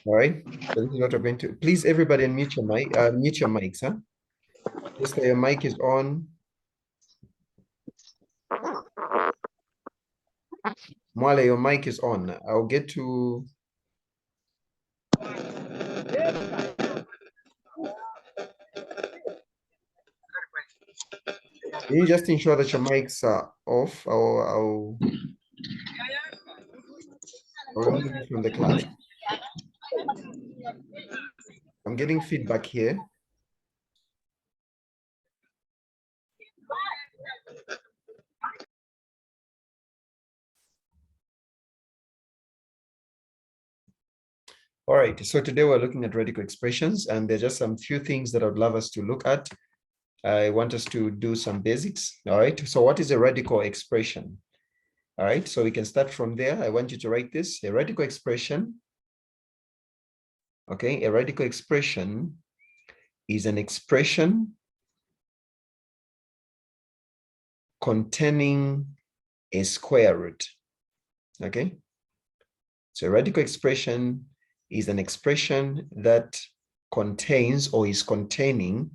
All right. So this is what we're going to. Please, everybody, unmute your mic. Mute your mics, huh? Just your mic is on. Mwale, your mic is on. I'll get to. Can you just ensure that your mics are off? I'll remove you from the class. I'm getting feedback here. All right, so today we're looking at radical expressions, and there's just some few things that I'd love us to look at. I want us to do some basics. All right, so what is a radical expression? All right, so we can start from there. I want you to write this. A radical expression, okay, a radical expression is an expression containing a square root, okay? So a radical expression is an expression that contains or is containing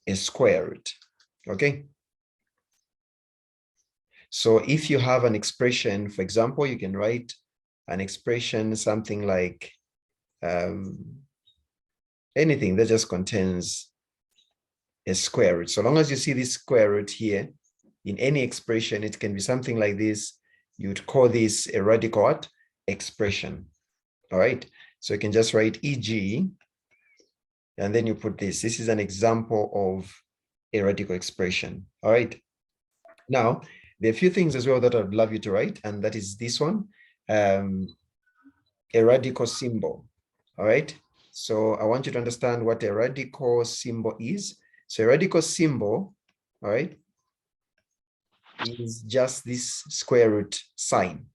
a square root, okay? So if you have an expression, for example, you can write an expression, something like anything that just contains a square root. So long as you see this square root here in any expression, it can be something like this. You'd call this a radical expression. All right. So you can just write e.g. and then you put this. This is an example of a radical expression. All right. Now, there are a few things as well that I'd love you to write, and that is this one, a radical symbol. All right. So I want you to understand what a radical symbol is. So a radical symbol, all right, is just this square root sign.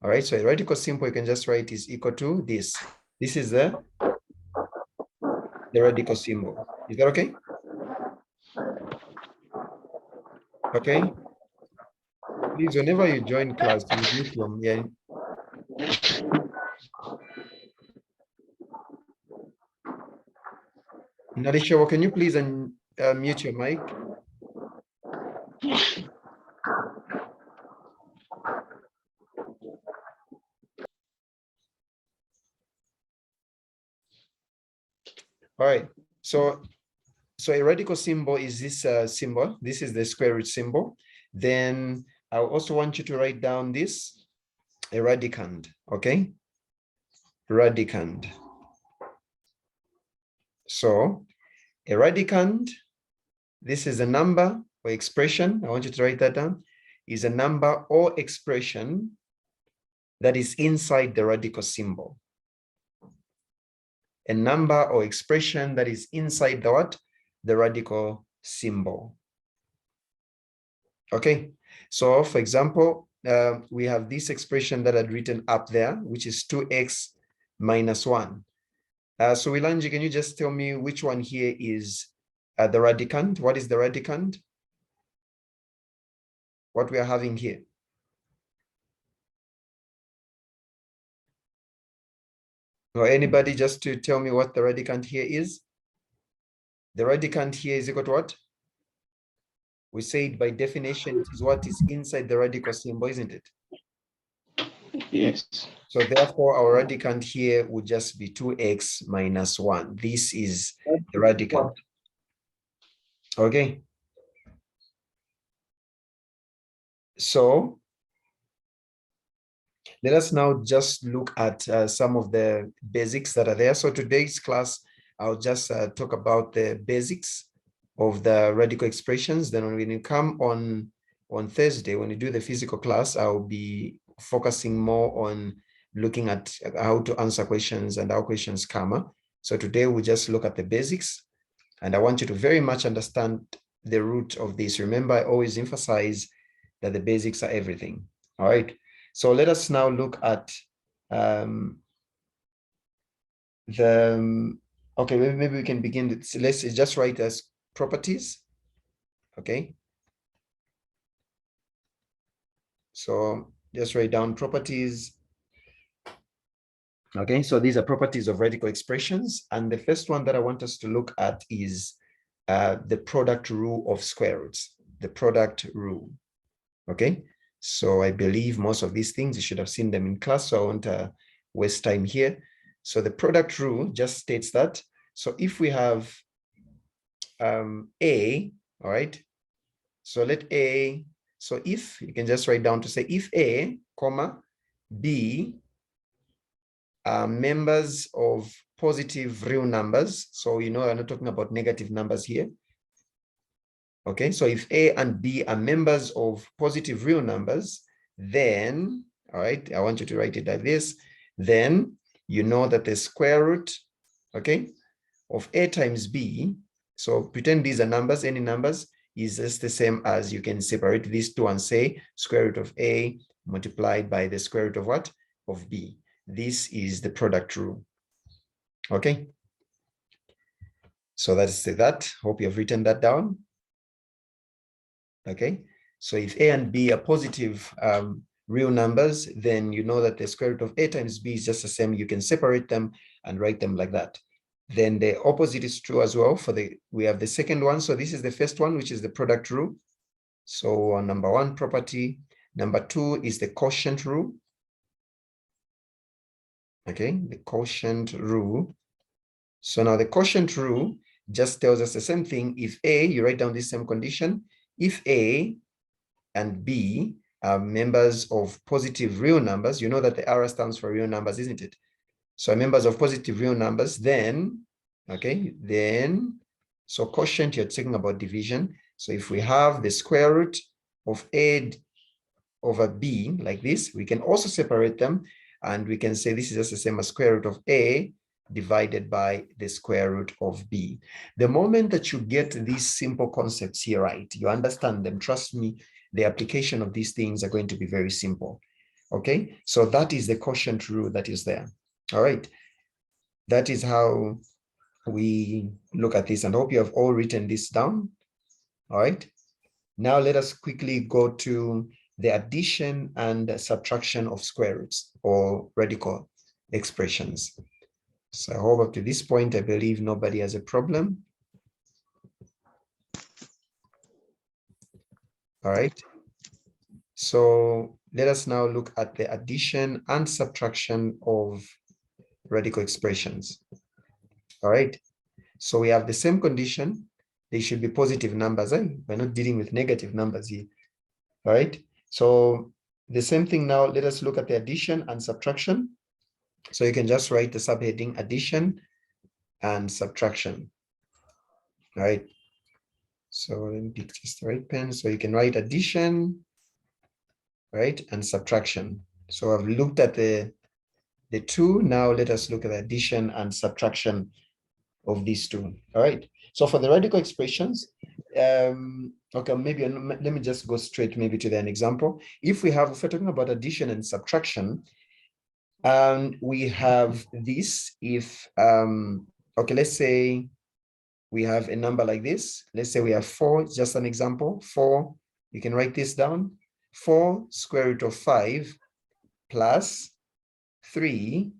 All right, so a radical symbol you can just write is equal to this. This is the radical symbol. Is that okay? Okay. Please, whenever you join class, you mute your mic. Narisha, can you please mute your mic? All right. So a radical symbol is this symbol. This is the square root symbol. Then I also want you to write down this, a radicand, okay? Radicand. So a radicand, this is a number or expression. I want you to write that down. Is a number or expression that is inside the radical symbol. A number or expression that is inside the what? The radical symbol. Okay. So for example, we have this expression that I'd written up there, which is 2x minus 1. So Wilanji, can you just tell me which one here is the radicand? What is the radicand? What we are having here? Or anybody just to tell me what the radicand here is? The radicand here is equal to what? We said by definition, it is what is inside the radical symbol, isn't it? Yes. So therefore, our radicand here would just be 2x minus 1. This is the radicand. Okay. So let us now just look at some of the basics that are there. So today's class, I'll just talk about the basics of the radical expressions. Then when you come on Thursday, when you do the physical class, I'll be focusing more on looking at how to answer questions and how questions come. So today we just look at the basics, and I want you to very much understand the root of this. Remember, I always emphasize that the basics are everything. All right. So let us now look at okay, maybe we can begin. Let's just write as properties. Okay. So just write down properties. Okay, so these are properties of radical expressions. And the first one that I want us to look at is the product rule of square roots, the product rule. Okay, so I believe most of these things, you should have seen them in class, so I won't waste time here. So the product rule just states that, so if we have A, all right, so let A, so if, you can just write down to say if A, comma, B are members of positive real numbers, so you know I'm not talking about negative numbers here. Okay, so if A and B are members of positive real numbers, then, all right, I want you to write it like this, then you know that the square root, okay, of A times B, so pretend these are numbers, any numbers, is just the same as, you can separate these two and say square root of A multiplied by the square root of what? Of B. This is the product rule. Okay. So that's that. Hope you have written that down. Okay. So if A and B are positive real numbers, then you know that the square root of A times B is just the same. You can separate them and write them like that. Then the opposite is true as well. We have the second one. So this is the first one, which is the product rule. So number one property. Number two is the quotient rule. Okay, the quotient rule. So now the quotient rule just tells us the same thing. If A, you write down this same condition. If A and B are members of positive real numbers, you know that the R stands for real numbers, isn't it? So members of positive real numbers, then, okay, then, so quotient, you're talking about division. So if we have the square root of A over B like this, we can also separate them. And we can say this is just the same as square root of A divided by the square root of B. The moment that you get these simple concepts here right, you understand them, trust me, the application of these things are going to be very simple. Okay, so that is the quotient rule that is there. All right, that is how we look at this, and I hope you have all written this down. All right, now let us quickly go to the addition and subtraction of square roots or radical expressions. So I hope up to this point, I believe nobody has a problem. All right. So let us now look at the addition and subtraction of radical expressions. All right. So we have the same condition. They should be positive numbers. We're not dealing with negative numbers here. All right. So the same thing now, let us look at the addition and subtraction. So you can just write the subheading addition and subtraction. All right. So let me pick just the right pen. So you can write addition, right, and subtraction. So I've looked at the two. Now let us look at the addition and subtraction of these two. All right. So for the radical expressions, okay, maybe let me just go straight maybe to an example. If we're talking about addition and subtraction, and we have this, if okay, let's say we have a number like this. Let's say we have 4, just an example. 4, you can write this down. 4 square root of 5 plus 3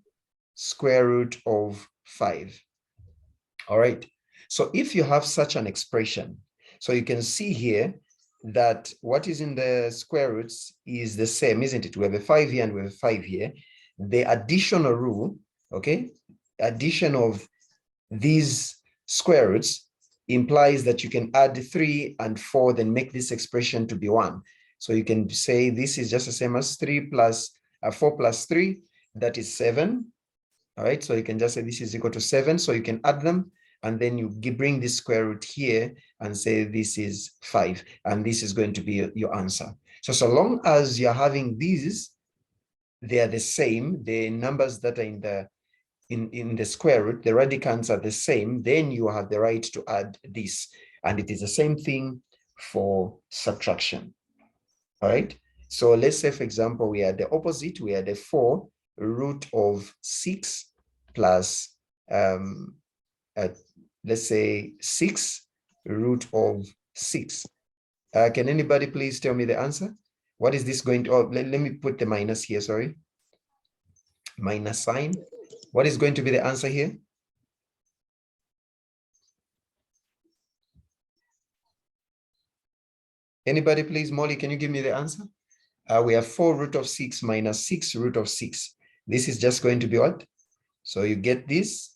square root of 5. All right. So if you have such an expression, so you can see here that what is in the square roots is the same, isn't it? We have a 5 here and we have a 5 here. The additional rule, okay, addition of these square roots implies that you can add 3 and 4, then make this expression to be 1. So you can say this is just the same as 4 plus 3, that is 7. All right, so you can just say this is equal to 7. So you can add them, and then you bring this square root here and say this is 5, and this is going to be your answer. So long as you're having these, they are the same, the numbers that are in the square root, the radicands are the same, then you have the right to add this. And it is the same thing for subtraction. All right. So let's say, for example, we are the opposite. We are the 4 root of 6 plus, let's say 6 root of 6. Can anybody please tell me the answer? What is this going to, oh, let me put the minus here, sorry. Minus sign. What is going to be the answer here? Anybody please? Molly, can you give me the answer? We have 4 root of 6 minus 6 root of 6. This is just going to be what? So you get this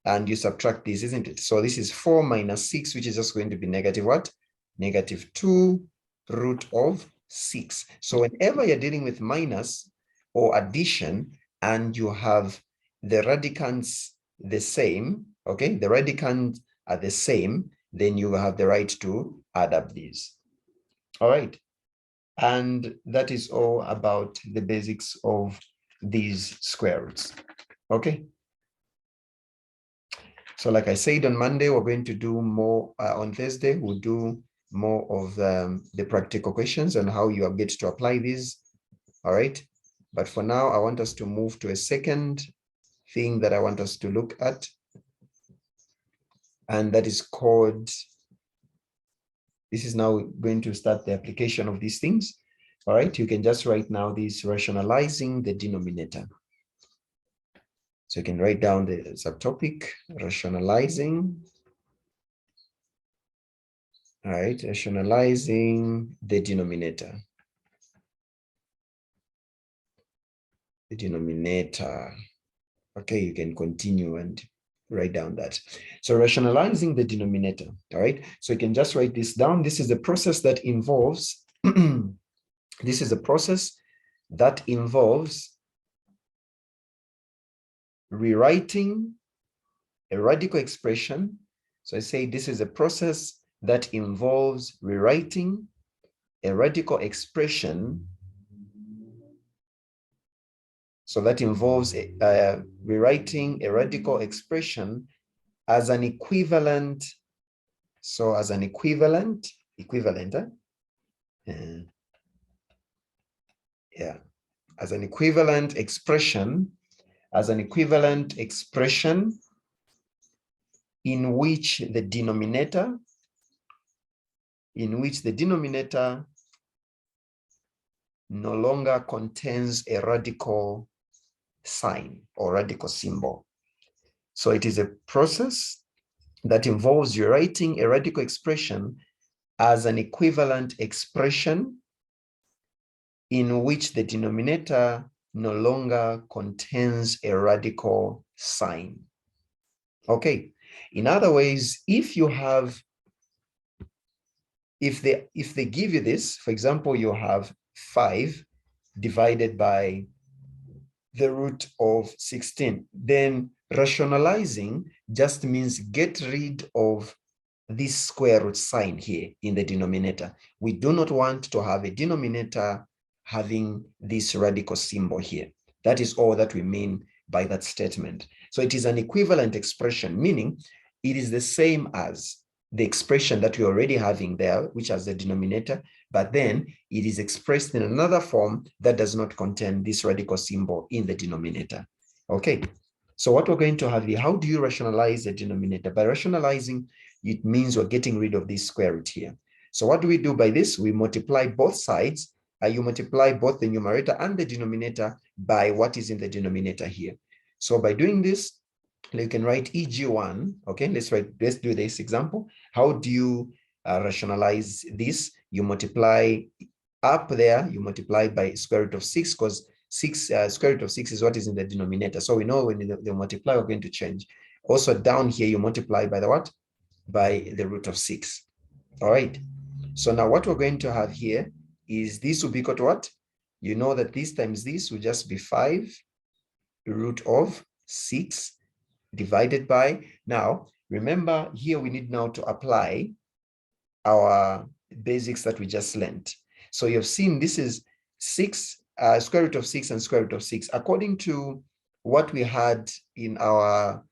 and you subtract this, isn't it? So this is 4 minus 6, which is just going to be negative what? Negative 2 root of 6. So whenever you're dealing with minus or addition and you have the radicands the same, okay, the radicands are the same, then you have the right to add up these. All right. And that is all about the basics of these square roots. Okay. So like I said, on Monday, we're going to do more, on Thursday, we'll do more of the practical questions and how you get to apply these. All right. But for now, I want us to move to a second thing that I want us to look at. And that is called, this is now going to start the application of these things. All right. You can just write now this rationalizing the denominator. So you can write down the subtopic, rationalizing. All right, rationalizing the denominator. The denominator. Okay, you can continue and write down that. So rationalizing the denominator. All right, so you can just write this down. This is a process that involves, this is a process that involves rewriting a radical expression. So I say this is a process that involves rewriting a radical expression. So that involves rewriting a radical expression as an equivalent. So as an equivalent, yeah, as an equivalent expression, in which the denominator no longer contains a radical sign or radical symbol. So it is a process that involves rewriting a radical expression as an equivalent expression in which the denominator no longer contains a radical sign. Okay. In other ways, if you have, if they give you this, for example, you have 5 divided by the root of 16, then rationalizing just means get rid of this square root sign here in the denominator. We do not want to have a denominator having this radical symbol here. That is all that we mean by that statement. So it is an equivalent expression, meaning it is the same as the expression that we're already having there, which has the denominator, but then it is expressed in another form that does not contain this radical symbol in the denominator. Okay, so what we're going to have here, how do you rationalize the denominator? By rationalizing, it means we're getting rid of this square root here. So what do we do by this? We multiply both sides. You multiply both the numerator and the denominator by what is in the denominator here. So by doing this, you can write EG1. Okay, let's do this example. How do you rationalize this? You multiply up there, you multiply by square root of 6, because square root of 6 is what is in the denominator. So we know when they multiply, we're going to change. Also down here, you multiply by the what? By the root of 6. All right. So now what we're going to have here is this will be equal to what? You know that this times this will just be 5 root of 6 divided by, now remember here we need now to apply our basics that we just learned. So you've seen this is 6, square root of 6 and square root of 6. According to what we had in our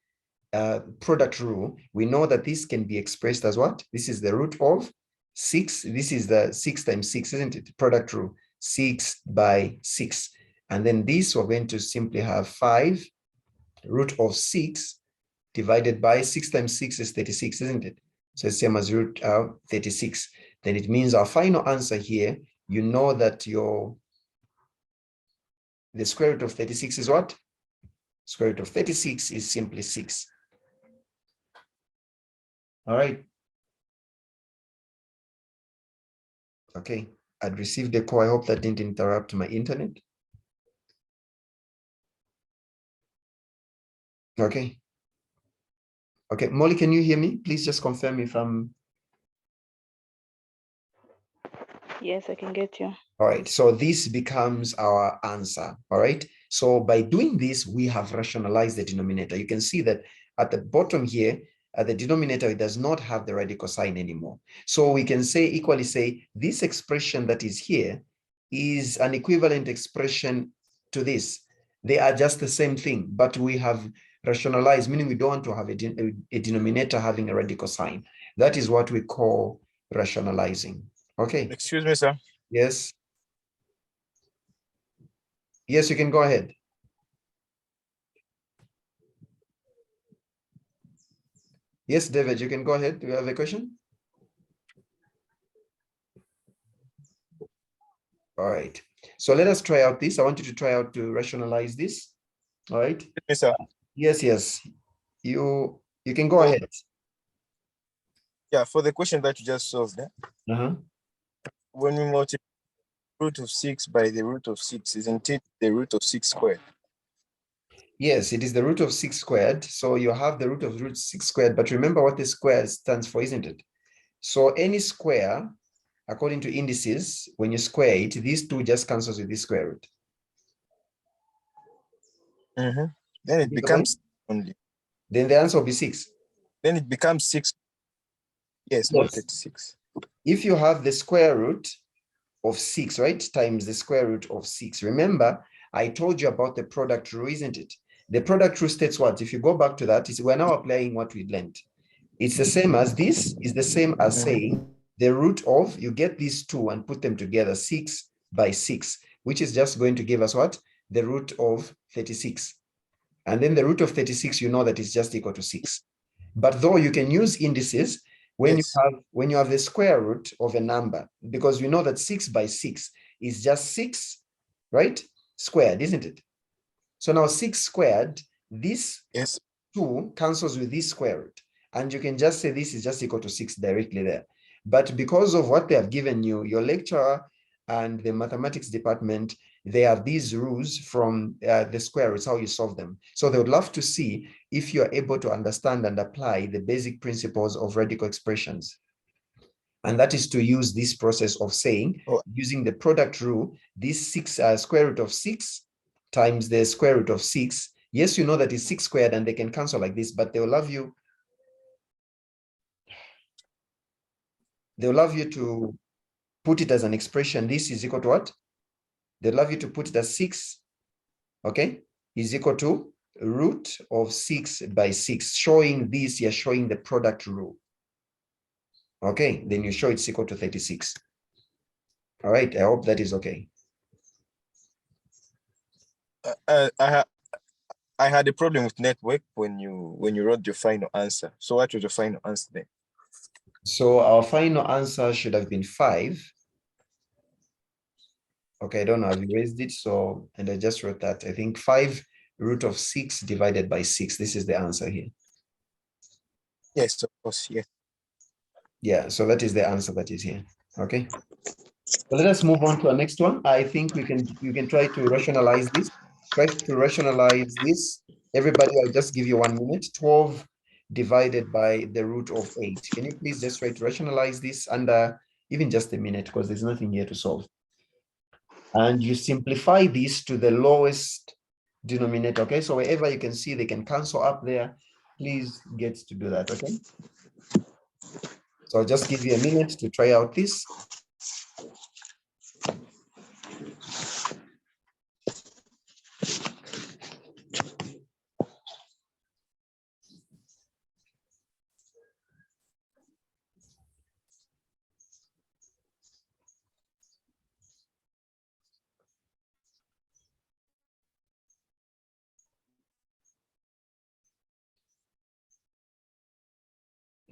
product rule, we know that this can be expressed as what? This is the root of 6. This is the 6 times 6, isn't it? Product rule, 6 by 6. And then this, we're going to simply have 5 root of 6 divided by 6 times 6 is 36, isn't it? So it's same as root 36. Then it means our final answer here you know that the square root of 36 is what? Square root of 36 is simply 6. All right. Okay, I'd received a call. I hope that didn't interrupt my internet. Okay. Okay, Molly, can you hear me? Please just confirm if I'm... Yes, I can get you. All right, so this becomes our answer. All right, so by doing this, we have rationalized the denominator. You can see that at the bottom here, the denominator, it does not have the radical sign anymore. So we can say, equally say, this expression that is here is an equivalent expression to this. They are just the same thing, but we have rationalized, meaning we don't want to have a denominator having a radical sign. That is what we call rationalizing. Okay. Excuse me, sir. Yes. Yes, you can go ahead. Yes, David, you can go ahead. Do you have a question? All right. So let us try out this. I want you to try out to rationalize this. All right. Yes, sir. Yes. You can go ahead. Yeah, for the question that you just solved, when we multiply root of 6 by the root of 6, isn't it the root of 6 squared? Yes, it is the root of 6 squared. So you have the root of root 6 squared, but remember what the square stands for, isn't it? So any square, according to indices, when you square it, these two just cancels with this square root. Then it becomes only. Then the answer will be 6. Then it becomes 6. Yes, not 36. If you have the square root of 6, right, times the square root of 6. Remember, I told you about the product rule, isn't it? The product rule states what? If you go back to that, we're now applying what we learned. It's the same as this, is the same as saying the root of, you get these two and put them together, 6 by 6, which is just going to give us what? The root of 36. And then the root of 36, you know that it's just equal to 6. But though you can use indices, when you have the square root of a number, because we know that 6 by 6 is just 6, right? Squared, isn't it? So now 6 squared, this 2 cancels with this square root. And you can just say this is just equal to 6 directly there. But because of what they have given you, your lecturer and the mathematics department, they have these rules from the square roots, how you solve them. So they would love to see if you're able to understand and apply the basic principles of radical expressions. And that is to use this process of saying, using the product rule, this 6 square root of 6 times the square root of 6. Yes, you know that is 6 squared and they can cancel like this, but they'll love you to put it as an expression. This is equal to what? They'll love you to put it as 6, okay, is equal to root of 6 by 6. Showing this, you're showing the product rule. Okay, then you show it's equal to 36. All right, I hope that is okay. I had a problem with network when you wrote your final answer. So what was your final answer then? So our final answer should have been 5. Okay, I don't know, have you raised it? So, and I just wrote that. I think 5 root of 6 divided by 6. This is the answer here. Yes, of course, yes. Yeah, so that is the answer that is here. Okay. So let us move on to our next one. I think you can try to rationalize this. Try to rationalize this. Everybody, I'll just give you 1 minute. 12 divided by the root of 8. Can you please just try to rationalize this under even just a minute, because there's nothing here to solve. And you simplify this to the lowest denominator, okay? So wherever you can see they can cancel up there, please get to do that, okay? So I'll just give you a minute to try out this.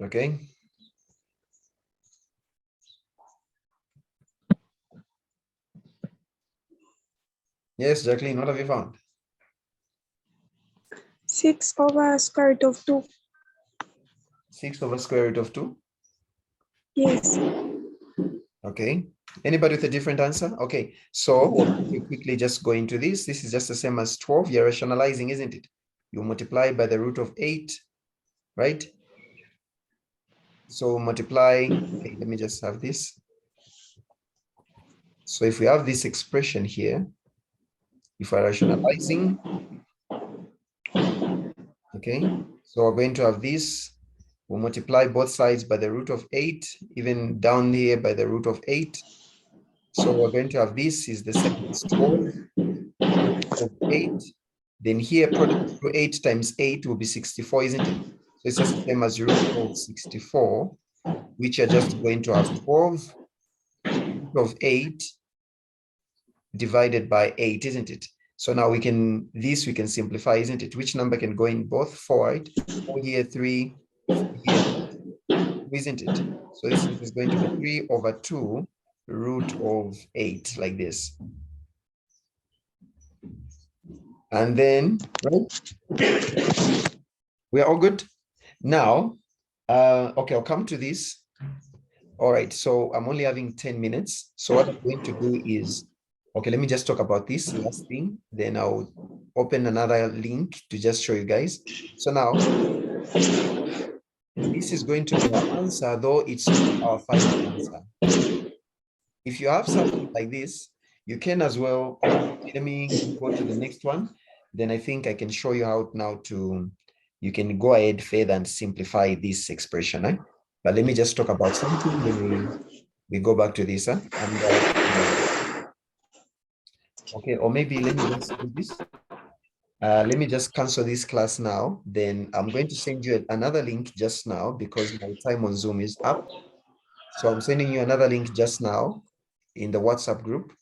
Okay. Yes, Jacqueline, what have you found? 6 over square root of 2. 6 over square root of 2. Yes. Okay. Anybody with a different answer? Okay. So we'll quickly just go into this. This is just the same as 12. You're rationalizing, isn't it? You multiply by the root of 8, right? So multiply. Okay, let me just have this. So if we have this expression here, if we're rationalizing, okay, so we're going to have this. We'll multiply both sides by the root of 8, even down here by the root of 8. So we're going to have this is the same as 12 of 8. Then here, product to 8 times 8 will be 64, isn't it? So it's just the same as root of 64, which are just going to have 12 of 8 divided by 8, isn't it? So now we can simplify, isn't it? Which number can go in both? 4, right? 4 here, 3 here, isn't it? So this is going to be 3 over 2 root of 8, like this. And then, right? We're all good? Now, okay, I'll come to this. All right, so I'm only having 10 minutes. So what I'm going to do is, okay, let me just talk about this last thing. Then I'll open another link to just show you guys. So now, this is going to be our answer, though it's not our final answer. If you have something like this, you can as well, let me go to the next one. Then I think I can show you how now you can go ahead further and simplify this expression. But let me just talk about something when we go back to this. Okay, or maybe let me just do this. Let me just cancel this class now. Then I'm going to send you another link just now because my time on Zoom is up. So I'm sending you another link just now in the WhatsApp group,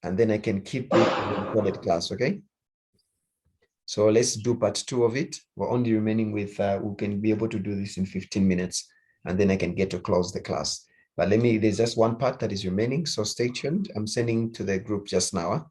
and then I can keep this recorded class, okay? So let's do part 2 of it. We're only remaining with, we can be able to do this in 15 minutes, and then I can get to close the class. But there's just one part that is remaining, so stay tuned. I'm sending to the group just now.